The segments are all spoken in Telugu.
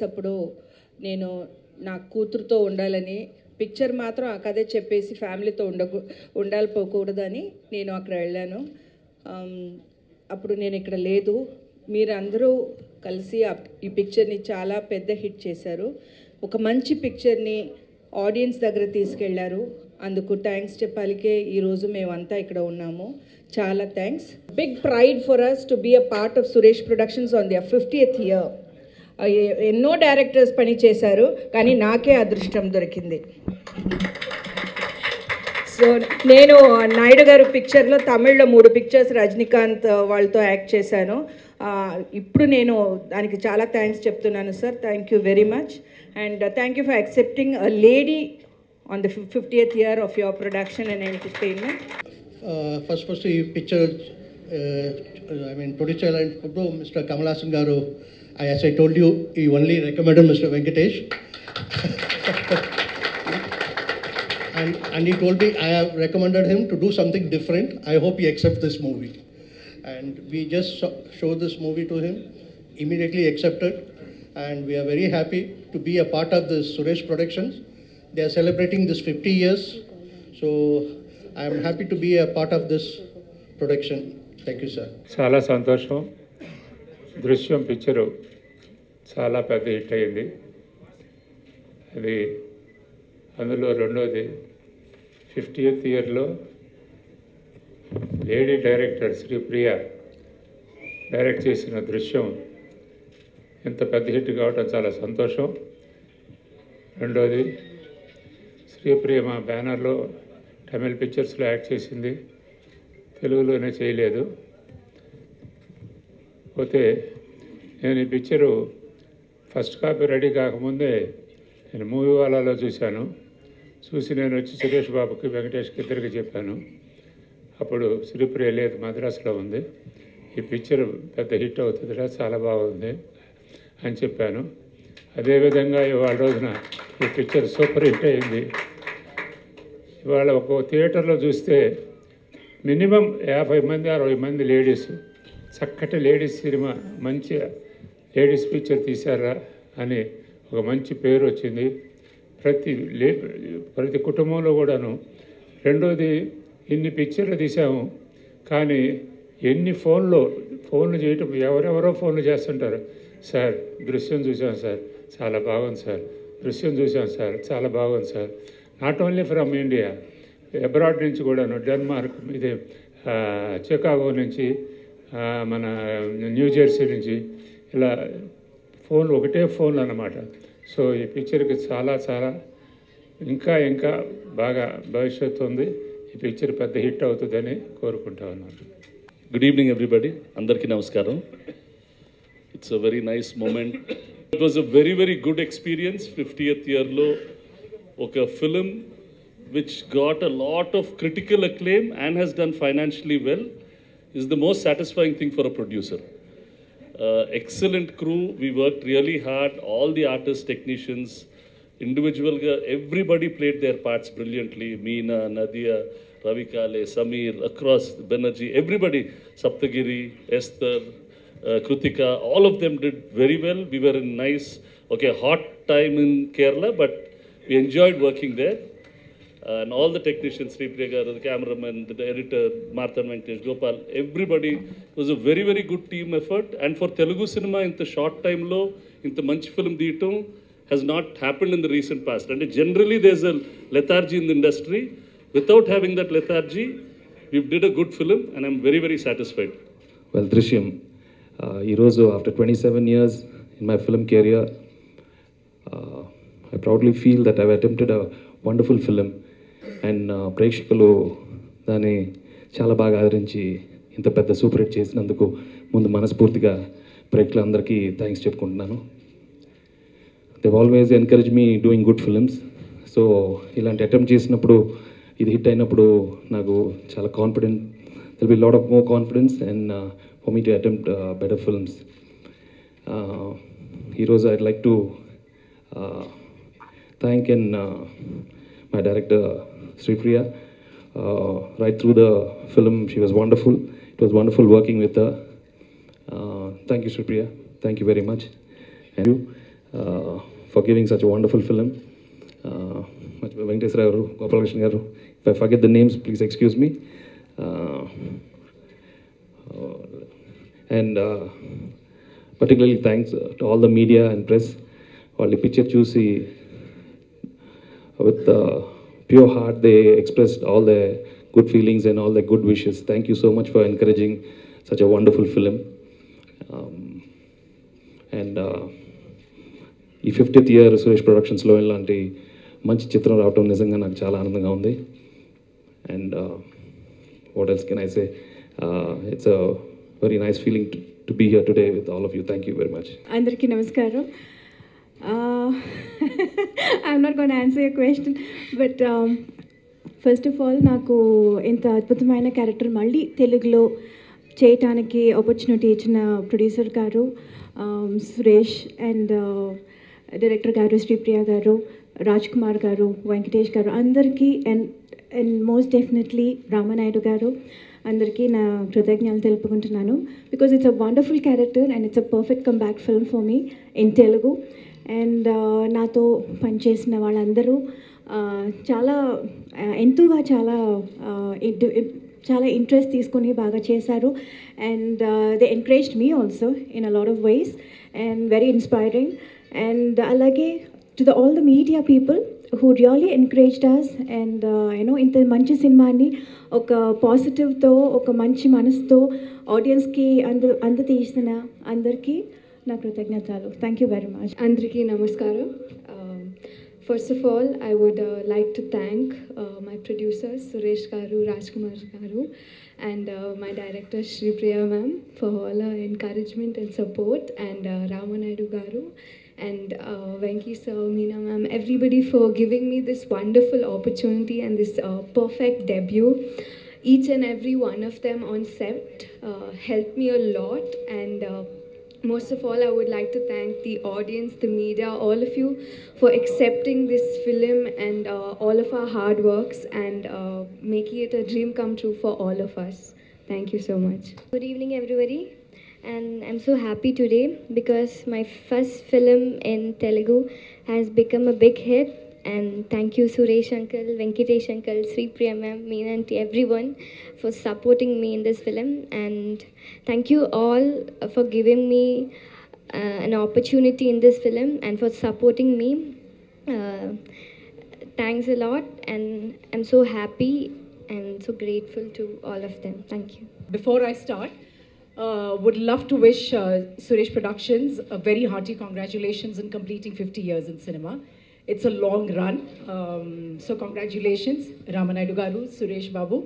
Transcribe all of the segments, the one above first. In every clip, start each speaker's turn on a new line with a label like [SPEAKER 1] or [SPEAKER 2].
[SPEAKER 1] అప్పుడు నేను నా కూతురుతో ఉండాలని, పిక్చర్ మాత్రం ఆ కథే చెప్పేసి ఫ్యామిలీతో ఉండాలిపోకూడదని నేను అక్కడ వెళ్ళాను. అప్పుడు నేను ఇక్కడ లేదు. మీరందరూ కలిసి ఈ పిక్చర్ని చాలా పెద్ద హిట్ చేశారు. ఒక మంచి పిక్చర్ని ఆడియన్స్ దగ్గర తీసుకెళ్లారు. అందుకు థ్యాంక్స్ చెప్పాలికే ఈరోజు మేమంతా ఇక్కడ ఉన్నాము. చాలా thanks. Big pride for us to be a part of Suresh productions on their 50th year. ఎన్నో డైరెక్టర్స్ పని చేశారు, కానీ నాకే అదృష్టం దొరికింది. సో నేను నాయుడు గారు పిక్చర్లో తమిళ్లో 3 పిక్చర్స్ రజనీకాంత్ వాళ్ళతో యాక్ట్ చేశాను. ఇప్పుడు నేను దానికి చాలా థ్యాంక్స్ చెప్తున్నాను sir. Thank you very much and thank you for accepting a lady on the 50th year of your production and entertainment.
[SPEAKER 2] First ఈ పిక్చర్ ప్రొడ్యూస్ చేయాలనుకుంటూ mister Kamal Haasan garu, as I told you, he only recommended Mr. Venkatesh. and he told me I have recommended him to do something different. I hope he accepts this movie. And we just showed this movie to him, immediately accepted, and we are very happy to be a part of this Suresh Productions. They are celebrating this 50 years, so I am happy to be a part of this production. Thank you, sir.
[SPEAKER 3] చాలా సంతోషం. దృశ్యం పిక్చరు చాలా పెద్ద హిట్ అయింది. అది అందులో రెండోది 50th yearలో లేడీ డైరెక్టర్ శ్రీప్రియ డైరెక్ట్ చేసిన దృశ్యం ఇంత పెద్ద హిట్ కావటం చాలా సంతోషం. రెండోది శ్రీప్రియ మా బ్యానర్లో తమిళ్ పిక్చర్స్లో యాక్ట్ చేసింది, తెలుగులోనే చేయలేదు. పోతే నేను ఈ పిక్చరు ఫస్ట్ కాపీ రెడీ కాకముందే నేను మూవీ వాలాలో చూశాను. చూసి నేను వచ్చి సురేష్ బాబుకి వెంకటేష్కి ఇద్దరికి చెప్పాను. అప్పుడు శ్రీప్రియ లేదు, మద్రాసులో ఉంది, ఈ పిక్చర్ పెద్ద హిట్ అవుతుందిరా, చాలా బాగుంది అని చెప్పాను. అదేవిధంగా ఇవాళ రోజున ఈ పిక్చర్ సూపర్ హిట్ అయింది. ఇవాళ ఒక థియేటర్లో చూస్తే మినిమం 50 మంది 60 మంది లేడీస్, చక్కటి లేడీస్ సినిమా, మంచి లేడీస్ పిక్చర్ తీశారా అని ఒక మంచి పేరు వచ్చింది ప్రతి కుటుంబంలో కూడాను. రెండోది ఇన్ని పిక్చర్లు తీసాము, కానీ ఎన్ని ఫోన్లు చేయటం, ఎవరెవరో ఫోన్లు చేస్తుంటారు. సార్ దృశ్యం చూసాం సార్, చాలా బాగుంది సార్, దృశ్యం చూసాం సార్, చాలా బాగుంది sir. Not only from India, abroad నుంచి కూడాను, డెన్మార్క్, ఇదే చికాగో నుంచి, మన న్యూజెర్సీ నుంచి, ఇలా ఫోన్లు ఒకటే ఫోన్లు అన్నమాట. సో ఈ పిక్చర్కి చాలా చాలా ఇంకా బాగా భవిష్యత్తు ఉంది. ఈ పిక్చర్ పెద్ద హిట్ అవుతుందని కోరుకుంటా ఉన్నాను.
[SPEAKER 4] గుడ్ ఈవినింగ్ ఎవ్రీబడి, అందరికీ నమస్కారం. It's a very nice moment. It was a very very good experience. 50th yearలో ఒక film which got a lot of critical acclaim and has done financially well is the most satisfying thing for a producer. Excellent crew, we worked really hard, all the artists, technicians, individual, everybody played their parts brilliantly. Meena, Nadia, Ravikale, Sameer, across Banerjee, everybody, Saptagiri, Esther, Krutika, all of them did very well. We were in nice, hot time in Kerala, but we enjoyed working there. And all the technicians, Sri Priya, the cameraman, the editor, Marthan Venkatesh, Gopal, everybody, it was a very, very good team effort. And for Telugu cinema, in the short time low, in the manchi film deetum, has not happened in the recent past. And generally there's a lethargy in the industry. Without having that lethargy, we did a good film and I'm very, very satisfied.
[SPEAKER 5] Well, Drishyam, Irozo, after 27 years in my film career, I proudly feel that I've attempted a wonderful film. And ప్రేక్షకులు దాన్ని చాలా బాగా ఆదరించి ఇంత పెద్ద సూపర్ హిట్ చేసినందుకు ముందు మనస్ఫూర్తిగా ప్రేక్షకులందరికీ థ్యాంక్స్ చెప్పుకుంటున్నాను. They always encourage me doing good films. So ఇలాంటి అటెంప్ట్ చేసినప్పుడు, ఇది హిట్ అయినప్పుడు నాకు చాలా confident, it'll be lot of more confidence and for me to attempt better films. ఈరోజు I'd like to thank my director Sri Priya. Right through the film she was wonderful. It was wonderful working with her. Thank you Sri Priya, thank you very much. And you for giving such a wonderful film. Venkateswara garu, Gopalakrishna garu, if I forget the names, please excuse me. And particularly thanks to all the media and press. All the picture choosy with pure heart, they expressed all their good feelings and all their good wishes. Thank you so much for encouraging such a wonderful film. And ఈ 50th year సురేష్ ప్రొడక్షన్స్లో ఇలాంటి మంచి చిత్రం రావటం నిజంగా నాకు చాలా ఆనందంగా ఉంది. And what else can I say, it's a very nice feeling to be here today with all of you. Thank you very much.
[SPEAKER 6] అందరికీ నమస్కారం. I'm not going to answer your question, but first of all నాకు ఇంత అద్భుతమైన క్యారెక్టర్ మళ్ళీ తెలుగులో చేయటానికి ఆపర్చునిటీ ఇచ్చిన ప్రొడ్యూసర్ గారు సురేష్ అండ్ డైరెక్టర్ గారు శ్రీప్రియ గారు, రాజ్ కుమార్ గారు, వెంకటేష్ గారు అందరికీ అండ్ మోస్ట్ డెఫినెట్లీ రామనాయుడు గారు అందరికీ నా కృతజ్ఞతలు తెలుపుకుంటున్నాను. Because it's a wonderful character and it's a perfect come back film for me in Telugu. And నాతో పనిచేసిన వాళ్ళందరూ చాలా ఎంతోగా చాలా ఇంట్రెస్ట్ తీసుకొని బాగా చేశారు. And they encouraged me also in a lot of ways and very inspiring. And అలాగే to all the media people who really encouraged us and ఇంత మంచి సినిమాని ఒక పాజిటివ్తో ఒక మంచి మనసుతో ఆడియన్స్కి అందతీసిన అందరికీ నా కృతజ్ఞతలు. Thank you very much.
[SPEAKER 7] అందరికీ నమస్కారం. First of all, I would like to thank my producers, Suresh Garu, Rajkumar Garu, and my director, Shripriya ma'am, for all her encouragement and support, and Ramanaidu Garu, and Venki sir, Meena ma'am, everybody for giving me this wonderful opportunity and this perfect debut. Each and every one of them on set helped me a lot, and most of all, I would like to thank the audience, the media, all of you for accepting this film and all of our hard works and making it a dream come true for all of us. Thank you so much.
[SPEAKER 8] Good evening, everybody. And I'm so happy today because my first film in Telugu has become a big hit. And thank you, Suresh uncle, Venkatesh uncle, Sri Priya ma'am, Meena aunty, everyone for supporting me in this film. And thank you all for giving me an opportunity in this film and for supporting me. Thanks a lot, and I'm so happy and so grateful to all of them. Thank you.
[SPEAKER 9] Before I start, would love to wish Suresh Productions a very hearty congratulations in completing 50 years in cinema. It's a long run, so congratulations, Ramanaidu Garu, Suresh Babu,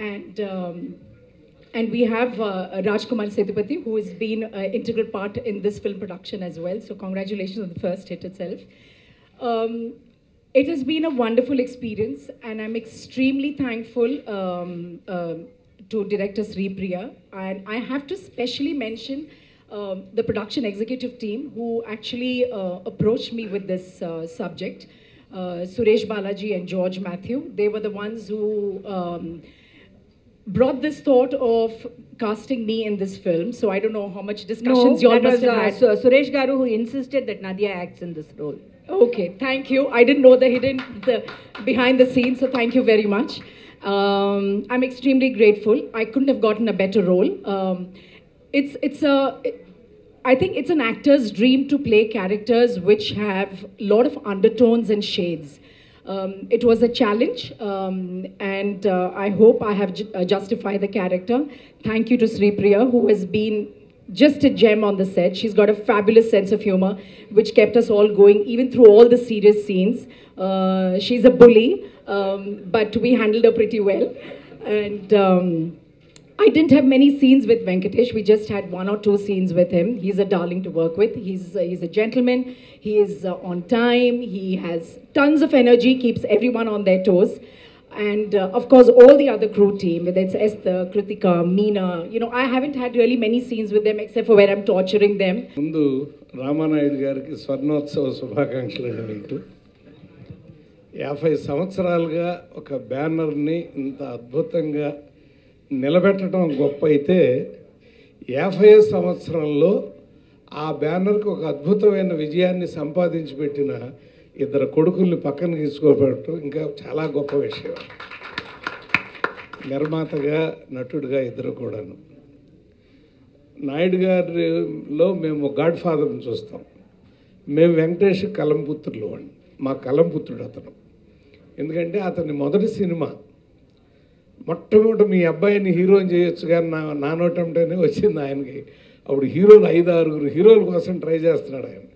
[SPEAKER 9] and we have Rajkumar Sethupathi, who has been an integral part in this film production as well. So congratulations on the first hit itself. It has been a wonderful experience, and I'm extremely thankful to director Sri Priya, and I have to specially mention the production executive team who actually approached me with this subject, Suresh Balaji and George Matthew. They were the ones who brought this thought of casting me in this film. So I don't know how much discussions you all must have had.
[SPEAKER 1] Suresh Garu who insisted that Nadia acts in this role.
[SPEAKER 9] Okay, thank you. I didn't know the behind the scenes, so thank you very much. I'm extremely grateful. I couldn't have gotten a better role. I think it's an actor's dream to play characters which have a lot of undertones and shades. It was a challenge, and I hope I have justified the character. Thank you to Sri Priya, who has been just a gem on the set. She's got a fabulous sense of humor, which kept us all going, even through all the serious scenes. She's a bully, but we handled her pretty well. And I didn't have many scenes with Venkatesh. We just had 1 or 2 scenes with him. He's a darling to work with. He's a gentleman. He is on time. He has tons of energy, keeps everyone on their toes. And of course, all the other crew team, whether it's Esther, Kritika, Meena, I haven't had really many scenes with them except for where I'm torturing them.
[SPEAKER 10] ముందు రామానాయుడు గారికి స్వర్ణోత్సవ శుభాకాంక్షలు. మీకు 50 సంవత్సరాలుగా ఒక బ్యానర్ని ఇంత అద్భుతంగా నిలబెట్టడం గొప్ప అయితే 50 సంవత్సరంలో ఆ బ్యానర్కి ఒక అద్భుతమైన విజయాన్ని సంపాదించి పెట్టిన ఇద్దరు కొడుకుల్ని పక్కన తీసుకోబడటం ఇంకా చాలా గొప్ప విషయం. నిర్మాతగా నటుడిగా ఇద్దరు కూడాను. నాయుడు గారిలో మేము గాడ్ ఫాదర్ని చూస్తాం. మేము వెంకటేష్ కలంపుత్రులు అండి. మా కలంపుత్రుడు అతను. ఎందుకంటే అతని మొదటి సినిమా మొట్టమొదటి మీ అబ్బాయిని హీరోని చేయొచ్చు కానీ నా నోటంటేనే వచ్చింది ఆయనకి. అప్పుడు హీరోలు 5-6 హీరోల కోసం ట్రై చేస్తున్నాడు ఆయన.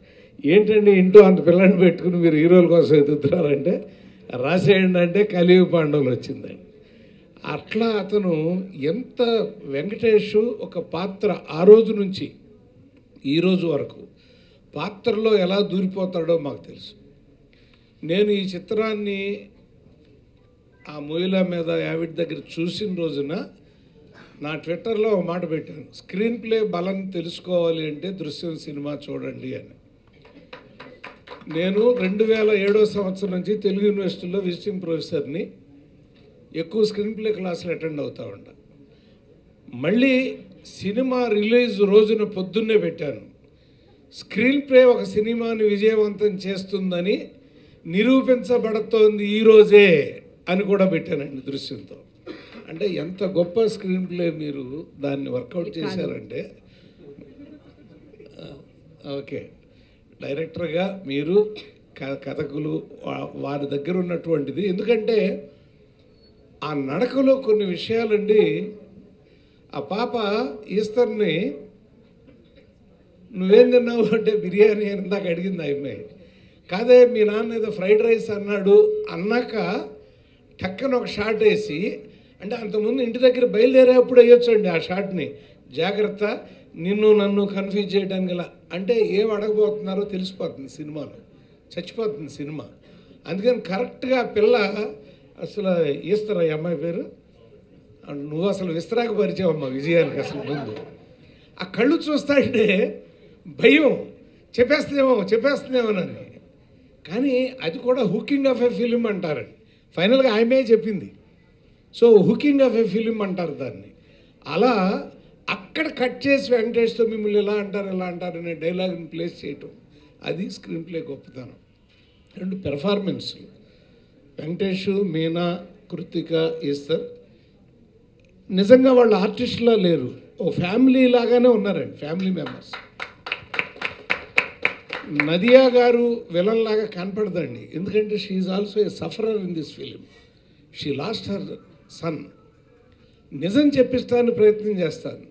[SPEAKER 10] ఏంటండి ఇంట్లో అంత పిల్లని పెట్టుకుని మీరు హీరోల కోసం ఎదుగుతున్నారంటే రాసేయండి అంటే కలియుగ పాండవులు వచ్చిందండి. అట్లా అతను ఎంత వెంకటేష్ ఒక పాత్ర ఆ రోజు నుంచి ఈ రోజు వరకు పాత్రలో ఎలా దూరిపోతాడో మాకు తెలుసు. నేను ఈ చిత్రాన్ని ఆ మూవీల మీద యావిడ్ దగ్గర చూసిన రోజున నా ట్విట్టర్లో ఒక మాట పెట్టాను, స్క్రీన్ ప్లే బలం తెలుసుకోవాలి అంటే దృశ్యం సినిమా చూడండి అని. నేను 2007 సంవత్సరం నుంచి తెలుగు యూనివర్సిటీలో విజిటింగ్ ప్రొఫెసర్ని, ఎక్కువ స్క్రీన్ ప్లే క్లాసులు అటెండ్ అవుతూ ఉంటా. మళ్ళీ సినిమా రిలీజ్ రోజున పొద్దున్నే పెట్టాను, స్క్రీన్ ప్లే ఒక సినిమాని విజయవంతం చేస్తుందని నిరూపించబడుతోంది ఈరోజే అని కూడా పెట్టానండి దృశ్యంతో. అంటే ఎంత గొప్ప స్క్రీన్ ప్లే మీరు దాన్ని వర్కౌట్ చేశారంటే, ఓకే డైరెక్టర్గా మీరు కథకులు వారి దగ్గర ఉన్నటువంటిది. ఎందుకంటే ఆ నడకలో కొన్ని విషయాలండి. ఆ పాప ఈస్తర్ని నువ్వేం తిన్నావు అంటే బిర్యానీ అని ఇందాక అడిగింది ఆ అమ్మాయి. కాదే మీ నాన్న ఏదో ఫ్రైడ్ రైస్ అన్నాడు అన్నాక టక్కన ఒక షాట్ వేసి, అంటే అంతకుముందు ఇంటి దగ్గర బయలుదేరేప్పుడు వేయొచ్చండి ఆ షాట్ని, జాగ్రత్త నిన్ను నన్ను కన్ఫ్యూజ్ చేయడానికి ఇలా అంటే ఏం అడగబోతున్నారో తెలిసిపోతుంది సినిమాలో, చచ్చిపోతుంది సినిమా. అందుకని కరెక్ట్గా ఆ పిల్ల అసలు ఈస్తరా ఈ అమ్మాయి పేరు, నువ్వు అసలు విస్తరాకు పరిచయం అమ్మ విజయానికి అసలు ముందు. ఆ కళ్ళు చూస్తాంటే భయం, చెప్పేస్తుందేమోనని. కానీ అది కూడా హుకింగ్ ఆఫ్ ఎ ఫిలిం అంటారండి. ఫైనల్గా ఆమె చెప్పింది. So hooking of a film అంటారు దాన్ని. అలా అక్కడ కట్ చేసి వెంకటేష్తో మిమ్మల్ని ఇలా అంటారు ఇలా అంటారు అనే డైలాగ్ని ప్లేస్ చేయటం, అది స్క్రీన్ ప్లే గొప్పతనం. 2 పెర్ఫార్మెన్స్లు, వెంకటేష్, మీనా, కృతిక, ఈస్తర్ నిజంగా వాళ్ళు ఆర్టిస్టులా లేరు, ఓ ఫ్యామిలీ లాగానే ఉన్నారండి, ఫ్యామిలీ మెంబర్స్. నదియా గారు విలన్ లాగా కనపడదండి, ఎందుకంటే she is also a sufferer in this film. She lost her son. నిజం చెప్పిస్తాను ప్రయత్నం చేస్తాను.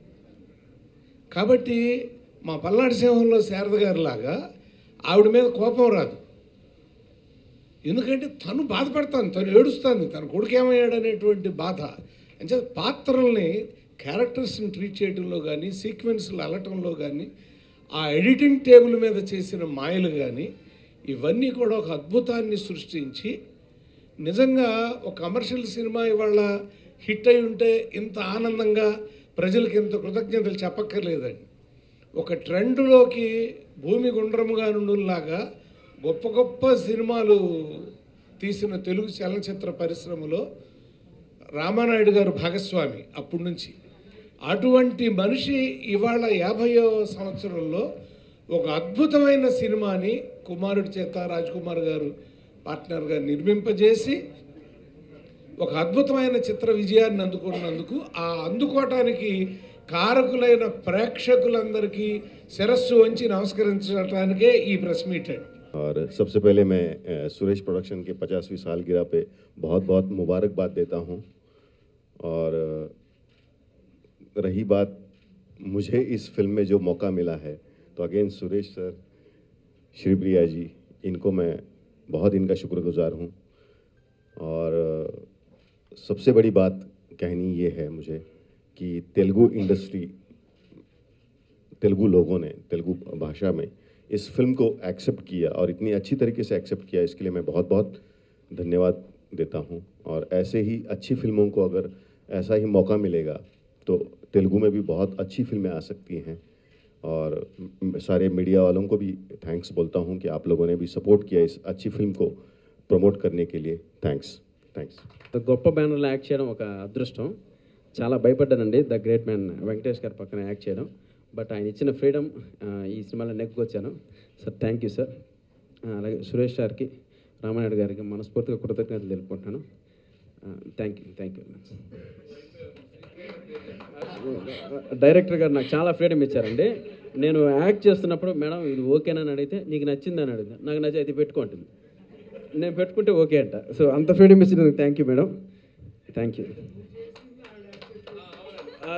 [SPEAKER 10] కాబట్టి మా పల్నాడు సింహంలో శారద గారి లాగా ఆవిడ మీద కోపం రాదు, ఎందుకంటే తను బాధపడతాను, తను ఏడుస్తాను, తన కొడుకు ఏమయ్యాడు అనేటువంటి బాధ. అంటే పాత్రల్ని, క్యారెక్టర్స్ని ట్రీట్ చేయడంలో కానీ, సీక్వెన్స్లు అల్లటంలో కానీ, ఆ ఎడిటింగ్ టేబుల్ మీద చేసిన మాయలు కానీ, ఇవన్నీ కూడా ఒక అద్భుతాన్ని సృష్టించి, నిజంగా ఒక కమర్షియల్ సినిమా ఇవాళ హిట్ అయి ఉంటే ఇంత ఆనందంగా ప్రజలకు ఇంత కృతజ్ఞతలు చెప్పక్కర్లేదండి. ఒక ట్రెండ్లోకి భూమి గుండ్రముగా నుండులాగా గొప్ప గొప్ప సినిమాలు తీసిన తెలుగు చలనచిత్ర పరిశ్రమలో రామానాయుడు గారు భాగస్వామి అప్పటి నుంచి. అటువంటి మనిషి ఇవాళ 50వ సంవత్సరంలో ఒక అద్భుతమైన సినిమాని కుమారుడి చేత రాజ్కుమార్ గారు పార్ట్నర్గా నిర్మింపజేసి ఒక అద్భుతమైన చిత్ర విజయాన్ని అందుకున్నందుకు, ఆ అందుకోవటానికి కారకులైన ప్రేక్షకులందరికీ శిరస్సు వంచి నమస్కరించడానికే ఈ ప్రెస్ మీట్ అండి.
[SPEAKER 11] और सबसे पहले मैं सुरेश प्रोडक्शन के 50वीं सालगिरह पे बहुत बहुत मुबारकबाद देता हूँ. और रही बात मुझे इस फिल्म में जो मौका मिला है, तो अगेन सुरेश सर, श्रीप्रिया जी, इनको मैं बहुत इनका शुक्रगुजार हूँ. और सबसे बड़ी बात कहनी ये है मुझे कि तेलुगु इंडस्ट्री, तेलुगु लोगों ने तेलुगु भाषा में इस फिल्म को एक्सेप्ट किया और इतनी अच्छी तरीके से एक्सेप्ट किया, इसके लिए मैं बहुत बहुत धन्यवाद देता हूं. और ऐसे ही अच्छी फिल्मों को अगर ऐसा ही मौका मिलेगा तो तेलुगु में भी बहुत अच्छी फिल्में आ सकती हैं. और सारे मीडिया वालों को भी थैंक्स बोलता हूं कि आप लोगों ने भी सपोर्ट किया इस अच्छी फिल्म को प्रमोट करने के लिए. थैंक्स.
[SPEAKER 12] గొప్ప బ్యానర్లో యాక్ట్ చేయడం ఒక అదృష్టం. చాలా భయపడ్డానండి ద గ్రేట్ మ్యాన్ వెంకటేష్ గారి పక్కన యాక్ట్ చేయడం. బట్ ఆయన ఇచ్చిన ఫ్రీడమ్ ఈ సినిమాలో నెగ్గుకొచ్చాను. Sir thank you sir. అలాగే సురేష్ సార్కి, రామానాయుడు గారికి మనస్ఫూర్తిగా కృతజ్ఞతలు తెలుపుకుంటున్నాను. Thank you very much. Director garu నాకు చాలా ఫ్రీడమ్ ఇచ్చారండి. నేను యాక్ట్ చేస్తున్నప్పుడు మేడం ఇది ఓకేనా అని అడిగితే నీకు నచ్చిందని అడిగితే నాకు నచ్చి అది పెట్టుకుంటుంది, నేను పెట్టుకుంటే ఓకే అంట. సో అంత ఫ్రీడమ్ ఇచ్చినందుకు thank you madam, thank you.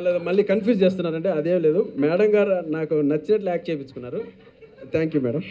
[SPEAKER 12] లేదా మళ్ళీ కన్ఫ్యూజ్ చేస్తున్నారంటే అదేం లేదు, మేడం గారు నాకు నచ్చినట్లు యాక్ట్ చేయించుకున్నారు. Thank you madam.